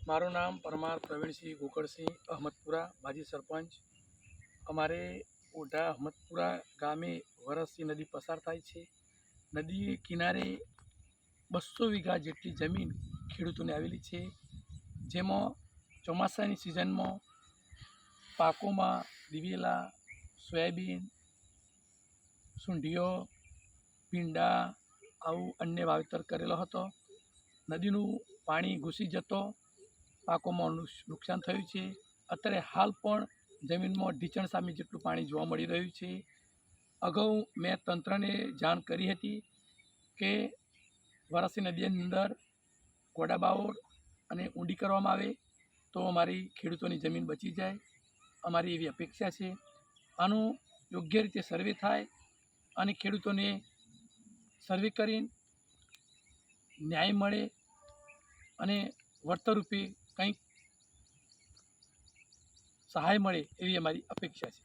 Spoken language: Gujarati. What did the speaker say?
મારું નામ પરમાર પ્રવીણસિંહ ગોકળસિંહ, અહમદપુરા માજી સરપંચ। અમારે ઓઢા અહમદપુરા ગામે વરસી નદી પસાર થાય છે। નદી કિનારે 200 વીઘા જેટલી જમીન ખેડૂતોને આવેલી છે, જેમાં ચોમાસાની સિઝનમાં પાકોમાં દિવેલા, સોયાબીન, સૂંઢીઓ, ભીંડા આવું અન્ય વાવેતર કરેલો હતો। નદીનું પાણી ઘૂસી જતો પાકોમાં નુકસાન થયું છે। અત્યારે હાલ પણ જમીનમાં ઢીંચણ સામે જેટલું પાણી જોવા મળી રહ્યું છે। અગાઉ મેં તંત્રને જાણ કરી હતી કે વરાસી નદીની અંદર ગોડાબાવળ અને ઊંડી કરવામાં આવે તો અમારી ખેડૂતોની જમીન બચી જાય, અમારી એવી અપેક્ષા છે। આનું યોગ્ય રીતે સર્વે થાય અને ખેડૂતોને સર્વે કરીને ન્યાય મળે અને વળતર રૂપે કંઈક સહાય મળે એવી અમારી અપેક્ષા છે।